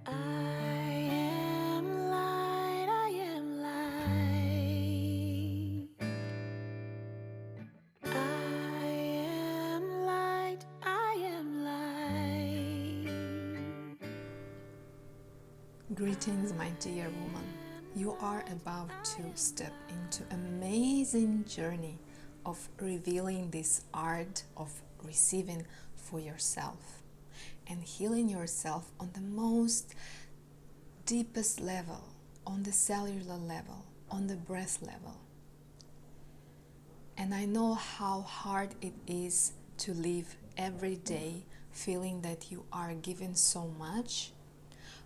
I am light, I am light. I am light, I am light. Greetings, my dear woman. You are about to step into an amazing journey of revealing this art of receiving for yourself and healing yourself on the most deepest level, on the cellular level, on the breath level. And I know how hard it is to live every day feeling that you are given so much,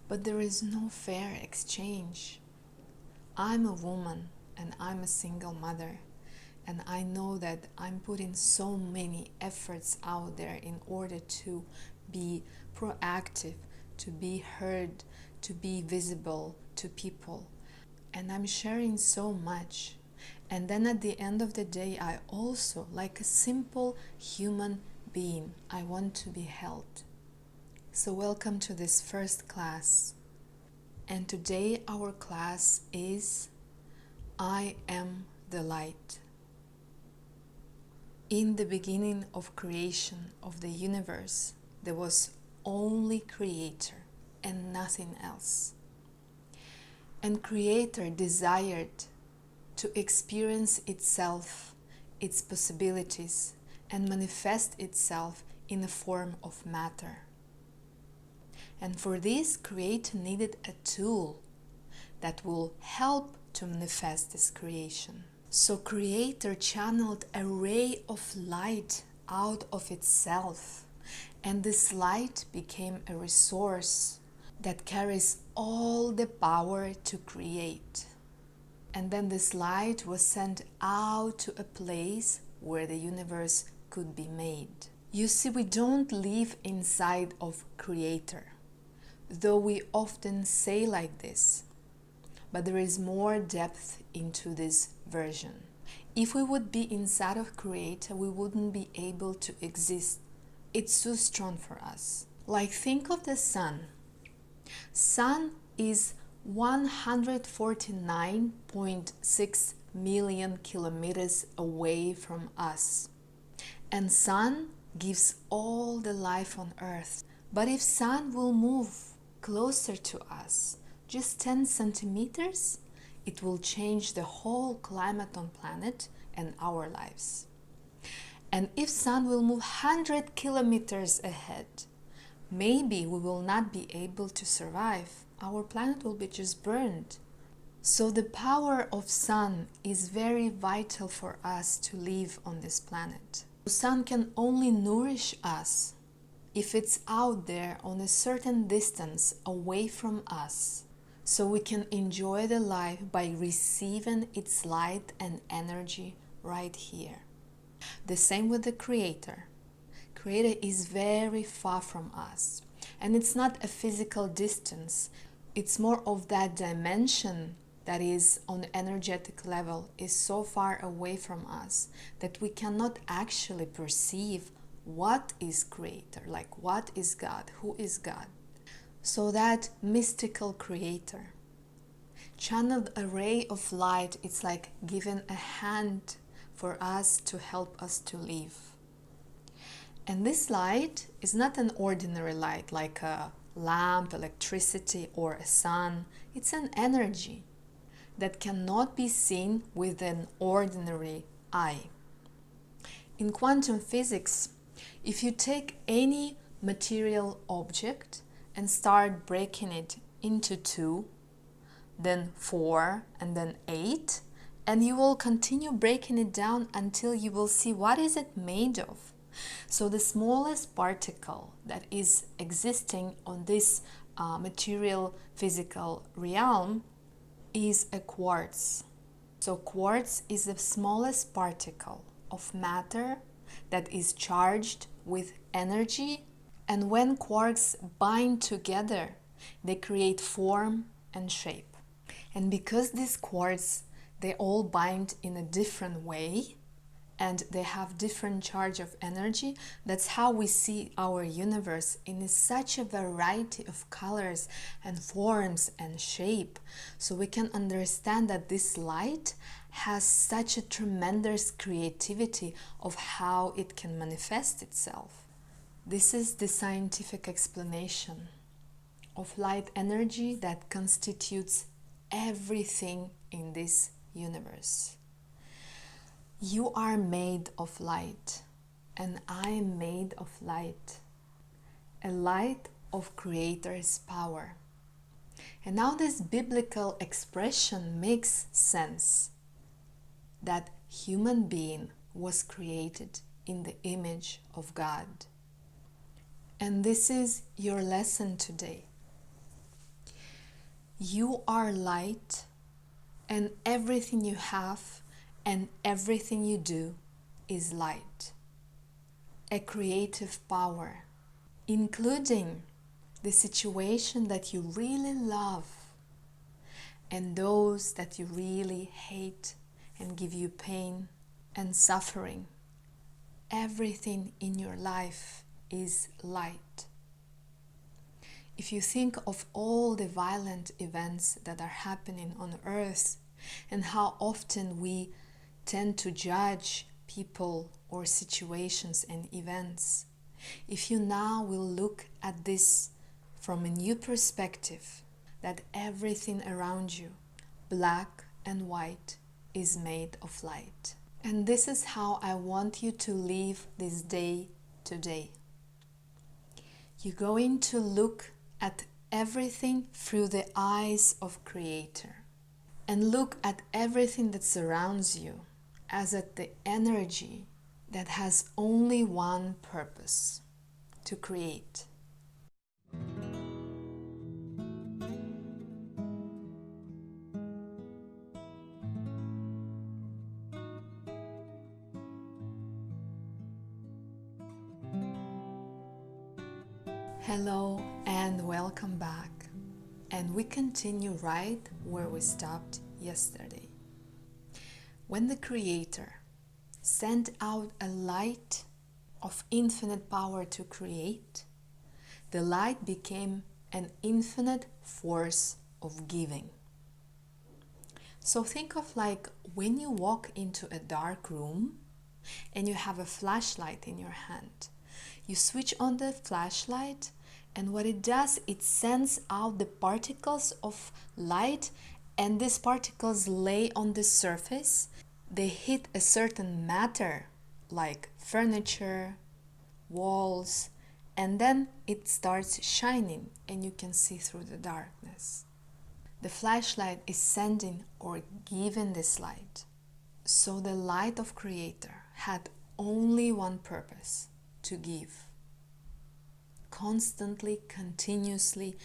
but there is no fair exchange. I'm a woman and I'm a single mother, and I know that I'm putting so many efforts out there in order to be proactive, to be heard, to be visible to people. And I'm sharing so much. And then at the end of the day, I also, like a simple human being, I want to be held. So welcome to this first class. And today our class is I am the light. In the beginning of creation of the universe, there was only Creator and nothing else. And Creator desired to experience itself, its possibilities, and manifest itself in the form of matter. And for this, Creator needed a tool that will help to manifest this creation. So Creator channeled a ray of light out of itself, and this light became a resource that carries all the power to create. And then this light was sent out to a place where the universe could be made. You see, we don't live inside of Creator, though we often say like this, but there is more depth into this version. If we would be inside of Creator, we wouldn't be able to exist. It's too strong for us. Like, think of the sun. Sun is 149.6 million kilometers away from us. And sun gives all the life on earth. But if sun will move closer to us, just 10 centimeters, it will change the whole climate on planet and our lives. And if sun will move 100 kilometers ahead, maybe we will not be able to survive. Our planet will be just burned. So the power of sun is very vital for us to live on this planet. Sun can only nourish us if it's out there on a certain distance away from us, so we can enjoy the life by receiving its light and energy right here. The same with the Creator. Creator is very far from us, and it's not a physical distance. It's more of that dimension that is on the energetic level is so far away from us that we cannot actually perceive what is Creator, like what is God, who is God. So that mystical Creator channeled a ray of light. It's like giving a hand for us to help us to live. And this light is not an ordinary light like a lamp, electricity, or a sun. It's an energy that cannot be seen with an ordinary eye. In quantum physics, if you take any material object and start breaking it into 2, then 4, and then 8, and you will continue breaking it down until you will see what is it made of. So the smallest particle that is existing on this material physical realm is a quartz. So quartz is the smallest particle of matter that is charged with energy, and when quarks bind together, they create form and shape. And because these quartz, they all bind in a different way, and they have different charge of energy. That's how we see our universe in such a variety of colors and forms and shape. So we can understand that this light has such a tremendous creativity of how it can manifest itself. This is the scientific explanation of light energy that constitutes everything in this universe. You are made of light, and I am made of light, a light of Creator's power. And now this biblical expression makes sense, that human being was created in the image of God. And this is your lesson today. You are light, and everything you have and everything you do is light. A creative power, including the situation that you really love and those that you really hate and give you pain and suffering. Everything in your life is light. If you think of all the violent events that are happening on earth and how often we tend to judge people or situations and events, if you now will look at this from a new perspective, that everything around you, black and white, is made of light. And this is how I want you to live this day today. You're going to look at everything through the eyes of Creator, and look at everything that surrounds you as at the energy that has only one purpose: to create. Hello and welcome back. And we continue right where we stopped yesterday. When the Creator sent out a light of infinite power to create, the light became an infinite force of giving. So think of like when you walk into a dark room and you have a flashlight in your hand. You switch on the flashlight, and what it does, it sends out the particles of light, and these particles lay on the surface. They hit a certain matter like furniture, walls, and then it starts shining and you can see through the darkness. The flashlight is sending or giving this light. So the light of Creator had only one purpose: to give. Constantly, continuously,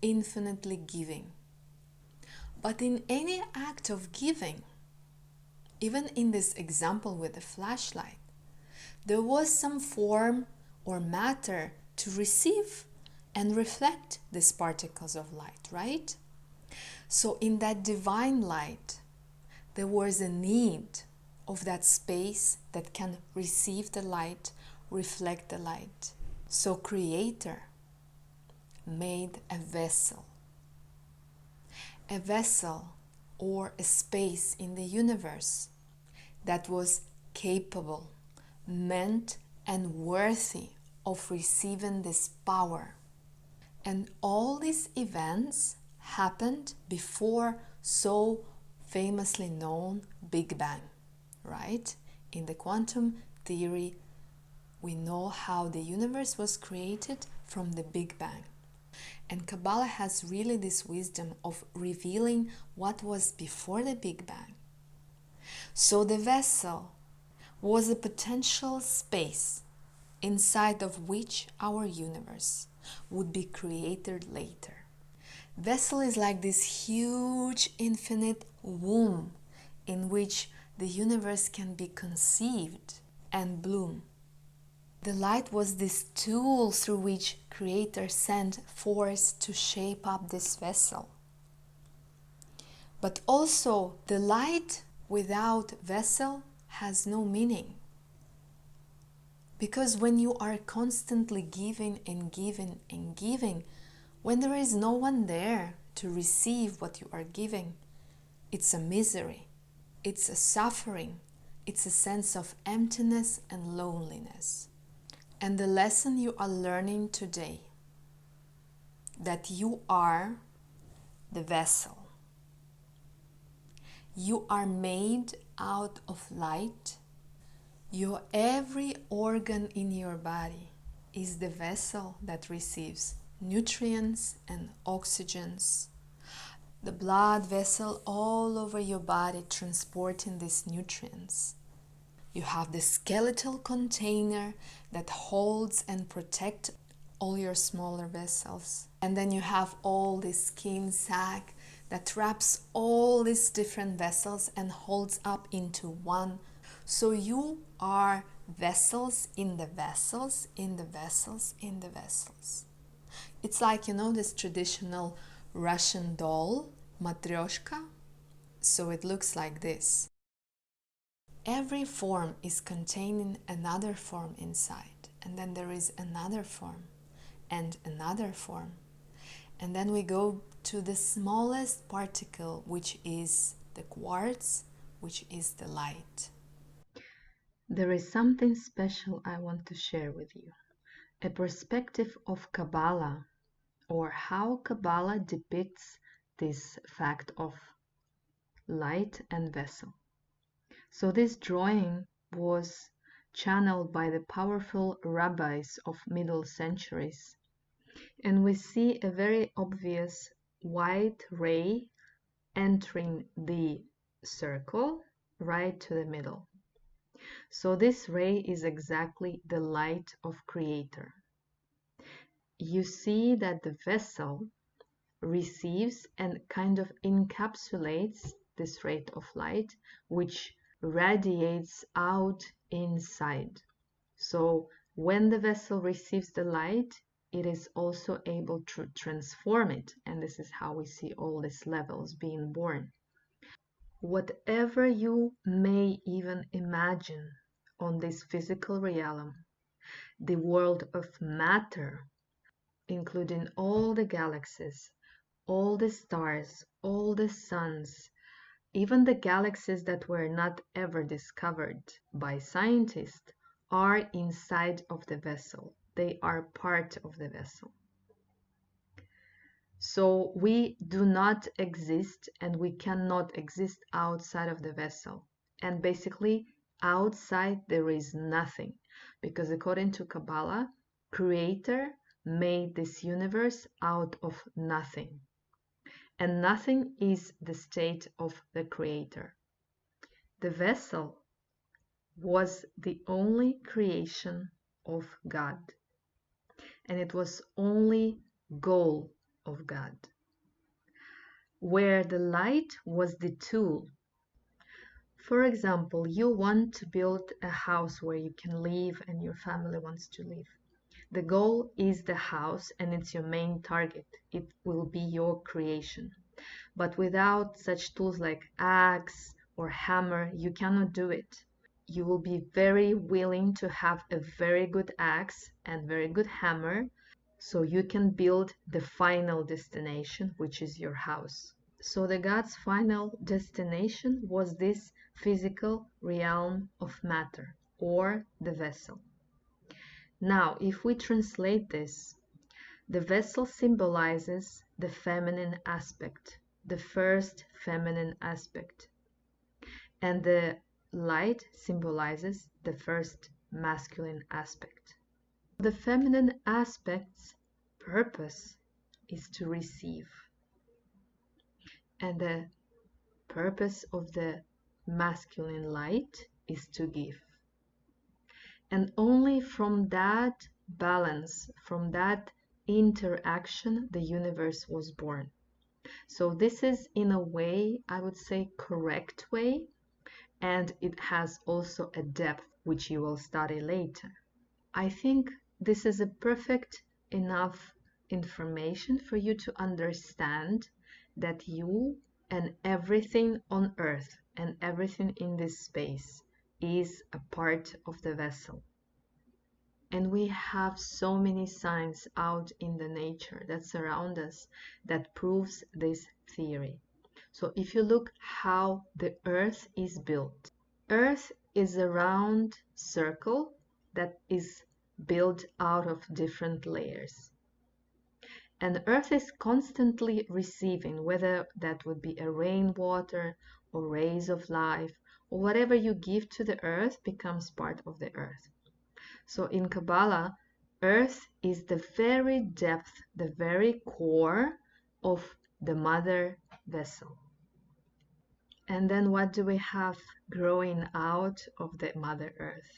infinitely giving. But in any act of giving, even in this example with the flashlight, there was some form or matter to receive and reflect these particles of light, right? So in that divine light, there was a need of that space that can receive the light, reflect the light. So Creator made a vessel or a space in the universe that was capable, meant, and worthy of receiving this power. And all these events happened before so famously known Big Bang, right? In the quantum theory, we know how the universe was created from the Big Bang. And Kabbalah has really this wisdom of revealing what was before the Big Bang. So the vessel was a potential space inside of which our universe would be created later. Vessel is like this huge infinite womb in which the universe can be conceived and bloom. The light was this tool through which Creator sent force to shape up this vessel. But also, the light without vessel has no meaning. Because when you are constantly giving and giving and giving, when there is no one there to receive what you are giving, it's a misery, it's a suffering, it's a sense of emptiness and loneliness. And the lesson you are learning today, that you are the vessel. You are made out of light. Your every organ in your body is the vessel that receives nutrients and oxygens. The blood vessel all over your body transporting these nutrients. You have the skeletal container that holds and protects all your smaller vessels. And then you have all this skin sac that wraps all these different vessels and holds up into one. So you are vessels in the vessels, in the vessels, in the vessels. It's like, this traditional Russian doll, matryoshka. So it looks like this. Every form is containing another form inside, and then there is another form and another form. And then we go to the smallest particle, which is the quartz, which is the light. There is something special I want to share with you. A perspective of Kabbalah, or how Kabbalah depicts this fact of light and vessel. So this drawing was channeled by the powerful rabbis of middle centuries. And we see a very obvious white ray entering the circle right to the middle. So this ray is exactly the light of Creator. You see that the vessel receives and kind of encapsulates this ray of light, which radiates out inside. So when the vessel receives the light, it is also able to transform it. And this is how we see all these levels being born. Whatever you may even imagine on this physical realm, the world of matter, including all the galaxies, all the stars, all the suns, even the galaxies that were not ever discovered by scientists, are inside of the vessel. They are part of the vessel. So we do not exist and we cannot exist outside of the vessel. And basically, outside there is nothing. Because according to Kabbalah, Creator made this universe out of nothing. And nothing is the state of the Creator. The vessel was the only creation of God. And it was only goal of God, where the light was the tool. For example, you want to build a house where you can live and your family wants to live. The goal is the house and it's your main target. It will be your creation. But without such tools like axe or hammer, you cannot do it. You will be very willing to have a very good axe and very good hammer, so you can build the final destination, which is your house. So the God's final destination was this physical realm of matter, or the vessel. Now, if we translate this, the vessel symbolizes the feminine aspect, the first feminine aspect, and the light symbolizes the first masculine aspect. The feminine aspect's purpose is to receive, and the purpose of the masculine light is to give. And only from that balance, from that interaction, the universe was born. So this is, in a way, I would say, correct way, and it has also a depth which you will study later. I think this is a perfect enough information for you to understand that you and everything on earth and everything in this space is a part of the vessel. And we have so many signs out in the nature that surround us that proves this theory. So if you look how the earth is built, earth is a round circle that is built out of different layers. And earth is constantly receiving, whether that would be a rainwater or rays of life, or whatever you give to the earth becomes part of the earth. So in Kabbalah, earth is the very depth, the very core of the mother vessel. And then what do we have growing out of the mother earth?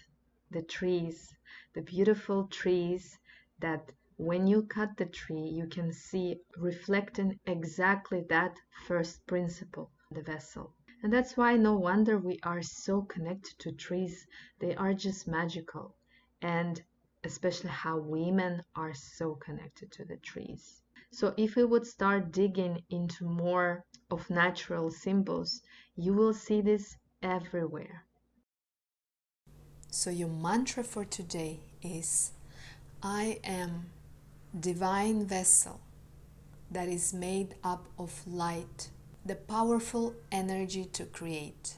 The trees, the beautiful trees that when you cut the tree, you can see reflecting exactly that first principle, the vessel. And that's why no wonder we are so connected to trees. They are just magical. And especially how women are so connected to the trees. So if we would start digging into more of natural symbols, you will see this everywhere. So your mantra for today is, I am divine vessel that is made up of light, the powerful energy to create.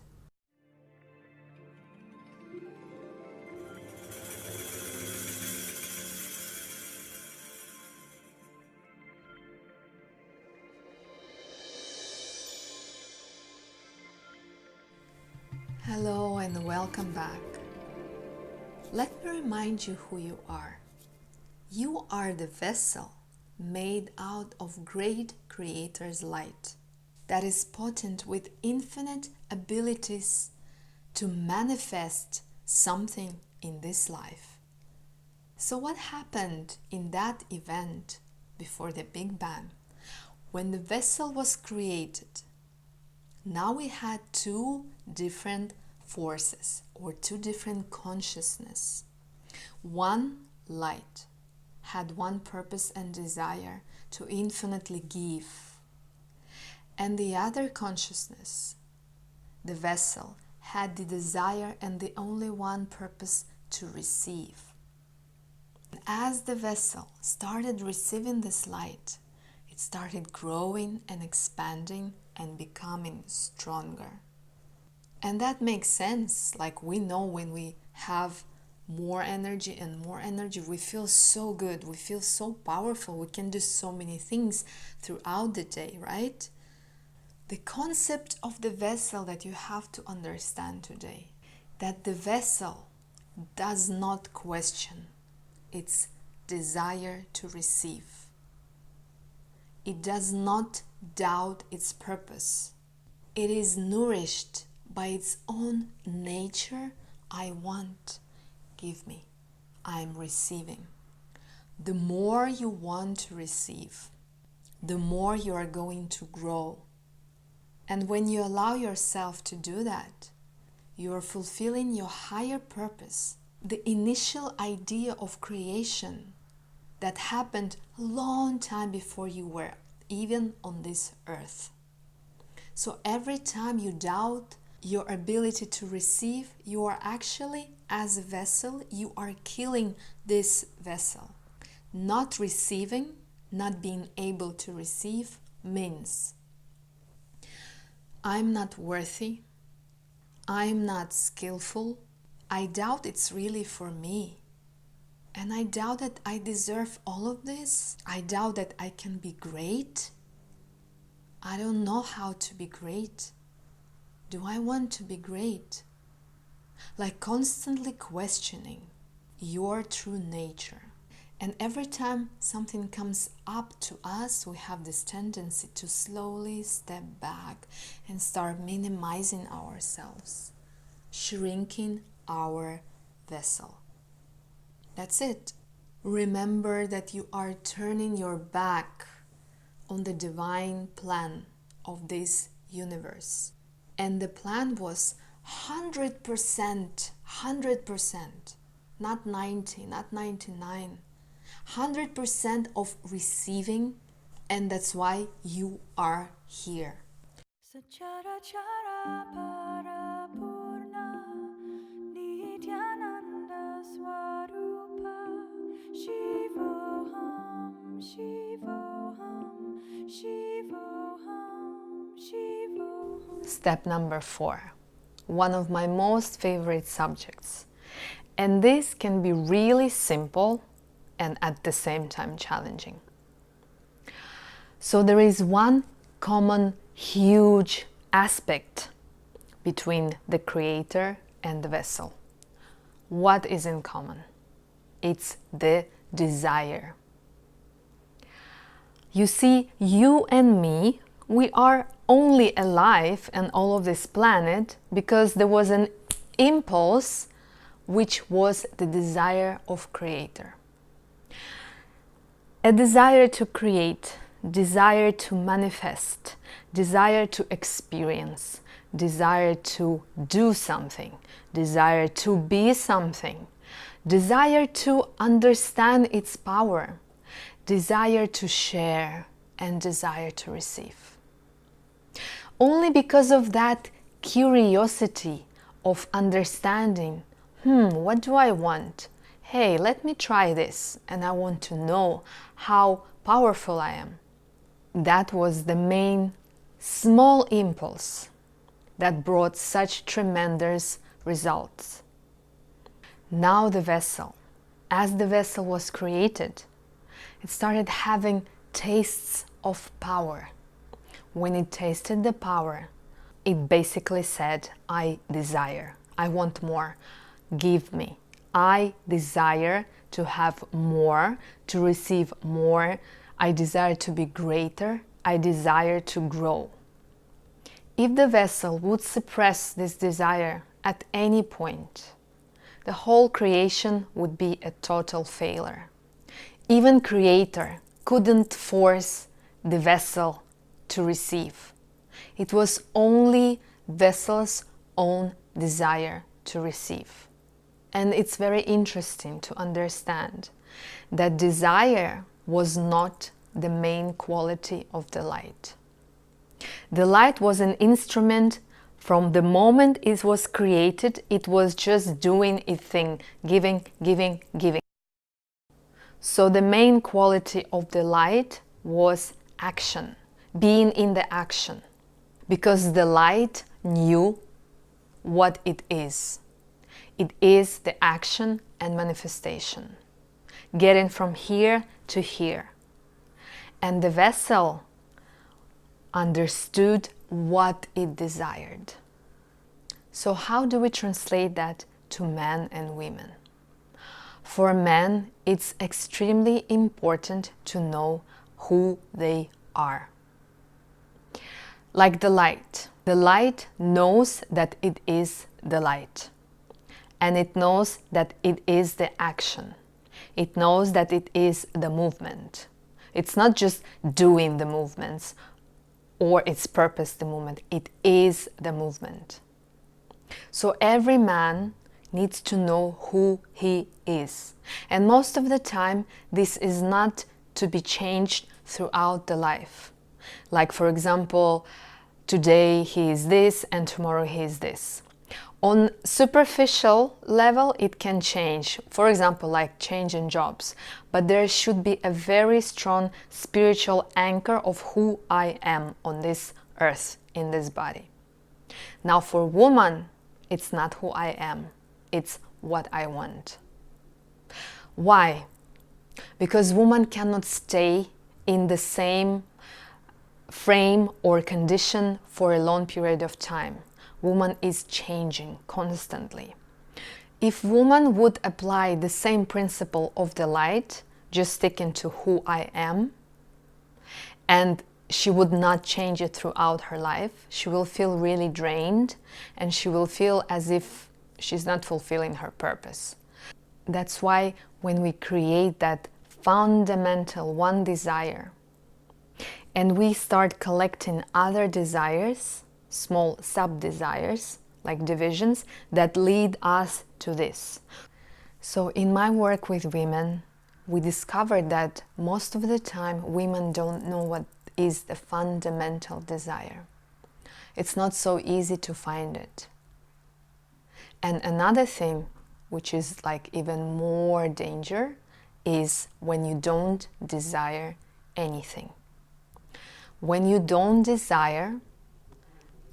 Hello and welcome back. Let me remind you who you are. You are the vessel made out of great Creator's light that is potent with infinite abilities to manifest something in this life. So what happened in that event before the Big Bang? When the vessel was created, now we had two different forces or two different consciousness. One, light, had one purpose and desire to infinitely give. And the other consciousness, the vessel, had the desire and the only one purpose to receive. And as the vessel started receiving this light, it started growing and expanding and becoming stronger. And that makes sense. Like we know when we have more energy and more energy, we feel so good, we feel so powerful, we can do so many things throughout the day, right? The concept of the vessel that you have to understand today, that the vessel does not question its desire to receive. It does not doubt its purpose. It is nourished by its own nature. I want, give me, I am receiving. The more you want to receive, the more you are going to grow. And when you allow yourself to do that, you are fulfilling your higher purpose, the initial idea of creation that happened a long time before you were even on this earth. So every time you doubt your ability to receive, you are actually, as a vessel, you are killing this vessel. Not receiving, not being able to receive means I'm not worthy, I'm not skillful, I doubt it's really for me. And I doubt that I deserve all of this. I doubt that I can be great. I don't know how to be great. Do I want to be great? Like constantly questioning your true nature. And every time something comes up to us, we have this tendency to slowly step back and start minimizing ourselves, shrinking our vessel. That's it. Remember that you are turning your back on the divine plan of this universe. And the plan was 100%, not 90, not 99, 100% of receiving, and that's why you are here. Sachara chara parapurna Nityananda Swarupa step number 4, one of my most favorite subjects. And this can be really simple and at the same time challenging. So there is one common huge aspect between the creator and the vessel. What is in common? It's the desire. You see, you and me, we are only alive and all of this planet because there was an impulse which was the desire of creator. A desire to create, desire to manifest, desire to experience, desire to do something, desire to be something, desire to understand its power, desire to share, and desire to receive. Only because of that curiosity of understanding, what do I want? Hey, let me try this, and I want to know how powerful I am. That was the main small impulse that brought such tremendous results. Now the vessel, as the vessel was created, it started having tastes of power. When it tasted the power, it basically said, I desire, I want more, give me. I desire to have more, to receive more. I desire to be greater. I desire to grow. If the vessel would suppress this desire at any point, the whole creation would be a total failure. Even creator couldn't force the vessel to receive. It was only vessel's own desire to receive. And it's very interesting to understand that desire was not the main quality of the light. The light was an instrument. From the moment it was created, it was just doing its thing, giving, giving, giving. So the main quality of the light was action, being in the action, because the light knew what it is. It is the action and manifestation, getting from here to here. And the vessel understood what it desired. So how do we translate that to men and women? For men, it's extremely important to know who they are. Like the light knows that it is the light. And it knows that it is the action. It knows that it is the movement. It's not just doing the movements or its purpose, the movement. It is the movement. So every man needs to know who he is. And most of the time, this is not to be changed throughout the life. Like, for example, today he is this and tomorrow he is this. On superficial level, it can change. For example, like change in jobs. But there should be a very strong spiritual anchor of who I am on this earth, in this body. Now for woman, it's not who I am. It's what I want. Why? Because woman cannot stay in the same frame or condition for a long period of time. Woman is changing constantly. If woman would apply the same principle of the light, just sticking to who I am, and she would not change it throughout her life, she will feel really drained and she will feel as if she's not fulfilling her purpose. That's why when we create that fundamental one desire and we start collecting other desires, small sub-desires, like divisions, that lead us to this. So in my work with women, we discovered that most of the time women don't know what is the fundamental desire. It's not so easy to find it. And another thing, which is like even more danger, is when you don't desire anything. When you don't desire,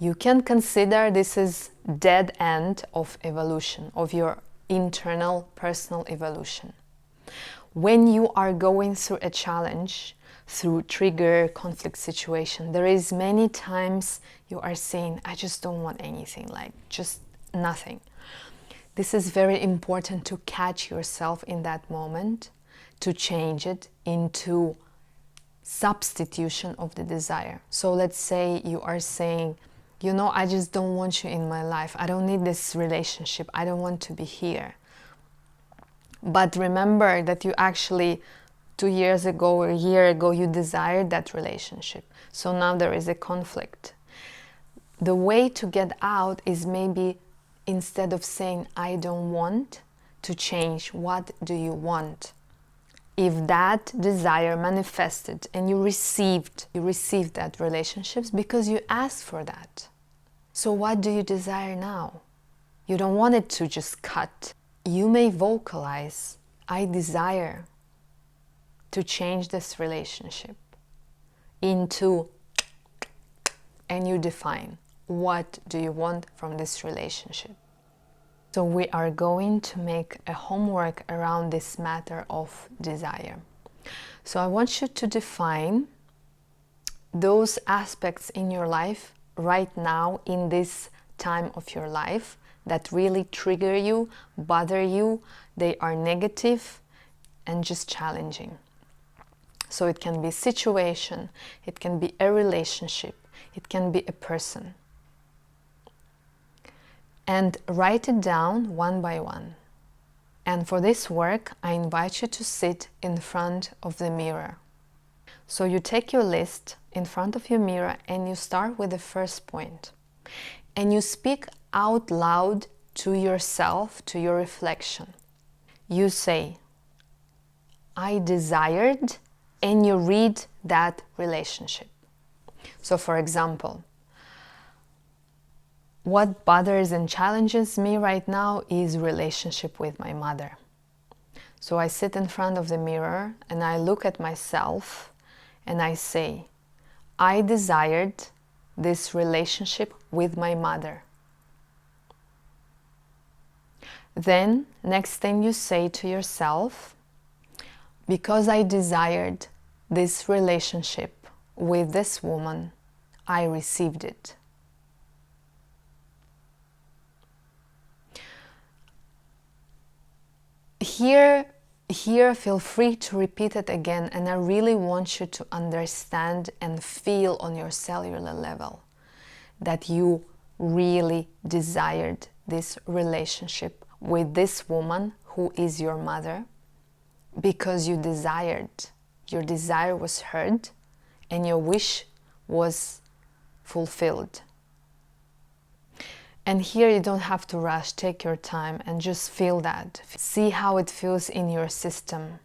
You can consider this is dead end of evolution, of your internal personal evolution. When you are going through a challenge, through trigger, conflict situation, there is many times you are saying, I just don't want anything, like just nothing. This is very important to catch yourself in that moment, to change it into substitution of the desire. So let's say you are saying, you know, I just don't want you in my life. I don't need this relationship. I don't want to be here. But remember that you actually 2 years ago or a year ago, you desired that relationship. So now there is a conflict. The way to get out is maybe instead of saying, I don't want, to change, what do you want? If that desire manifested and you received that relationships because you asked for that. So what do you desire now? You don't want it to just cut. You may vocalize, I desire to change this relationship into, and you define, what do you want from this relationship? So we are going to make a homework around this matter of desire. So I want you to define those aspects in your life right now, in this time of your life, that really trigger you, bother you, they are negative and just challenging. So it can be a situation, it can be a relationship, it can be a person. And write it down one by one. And for this work, I invite you to sit in front of the mirror. So you take your list in front of your mirror and you start with the first point. And you speak out loud to yourself, to your reflection. You say, I desired, and you read that relationship. So for example, what bothers and challenges me right now is relationship with my mother. So I sit in front of the mirror and I look at myself and I say, I desired this relationship with my mother. Then, next thing you say to yourself, because I desired this relationship with this woman, I received it. Here, feel free to repeat it again, and I really want you to understand and feel on your cellular level that you really desired this relationship with this woman who is your mother, because you desired, your desire was heard and your wish was fulfilled. And here you don't have to rush, take your time and just feel that. See how it feels in your system.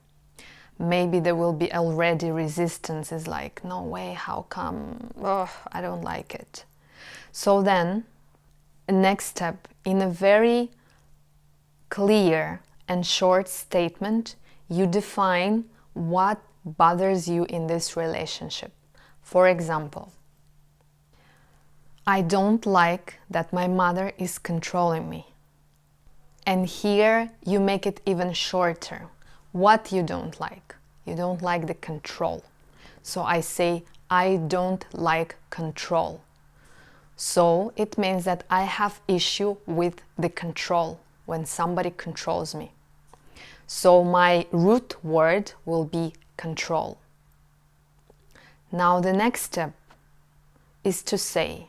Maybe there will be already resistance, it's like, no way, how come? Oh, I don't like it. So then, next step, in a very clear and short statement, you define what bothers you in this relationship. For example, I don't like that my mother is controlling me. And here you make it even shorter. What you don't like? You don't like the control. So I say, I don't like control. So it means that I have issue with the control, when somebody controls me. So my root word will be control. Now the next step is to say,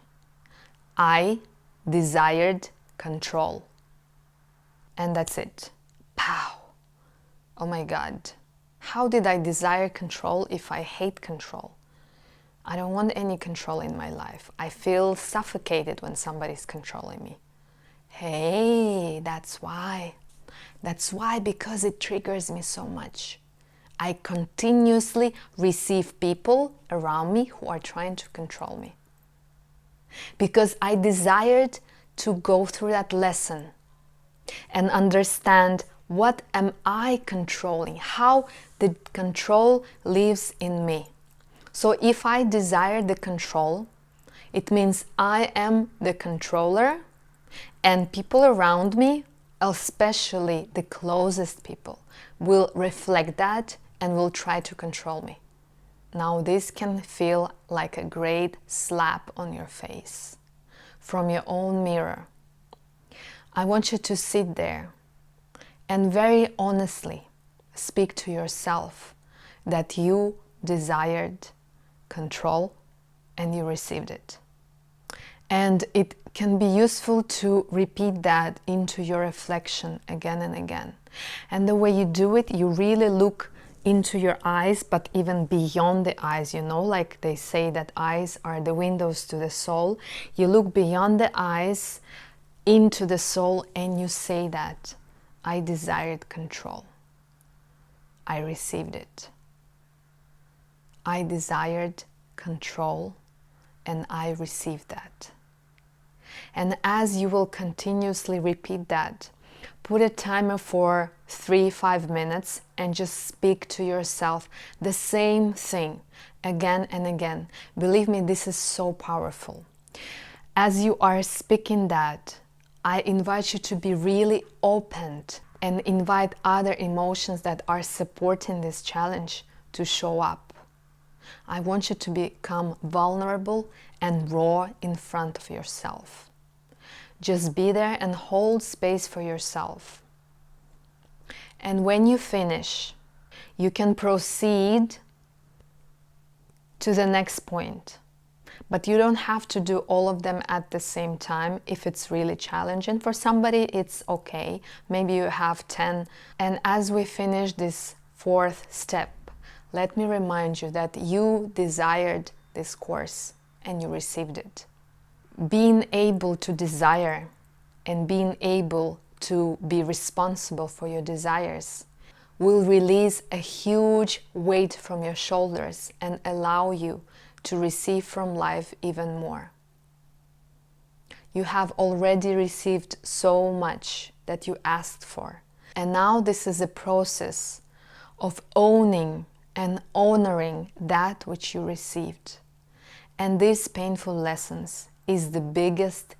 I desired control. And that's it. Pow! Oh my God. How did I desire control if I hate control? I don't want any control in my life. I feel suffocated when somebody's controlling me. Hey, that's why. That's why, because it triggers me so much. I continuously receive people around me who are trying to control me. Because I desired to go through that lesson and understand, what am I controlling? How the control lives in me. So if I desire the control, It means I am the controller, and people around me, especially the closest people, will reflect that and will try to control me. Now this can feel like a great slap on your face from your own mirror. I want you to sit there and very honestly speak to yourself that you desired control and you received it. And it can be useful to repeat that into your reflection again and again. And the way you do it, you really look into your eyes, but even beyond the eyes, you know, like they say that eyes are the windows to the soul. You look beyond the eyes into the soul and you say that I desired control. I received it. I desired control and I received that. And as you will continuously repeat that, put a timer for 3-5 minutes and just speak to yourself the same thing again and again. Believe me, this is so powerful. As you are speaking that, I invite you to be really open and invite other emotions that are supporting this challenge to show up. I want you to become vulnerable and raw in front of yourself. Just be there and hold space for yourself. And when you finish, you can proceed to the next point. But you don't have to do all of them at the same time if it's really challenging. For somebody, it's okay. Maybe you have 10. And as we finish this 4th step, let me remind you that you desired this course and you received it. Being able to desire and being able to be responsible for your desires will release a huge weight from your shoulders and allow you to receive from life even more. You have already received so much that you asked for. And now this is a process of owning and honoring that which you received. And these painful lessons is the biggest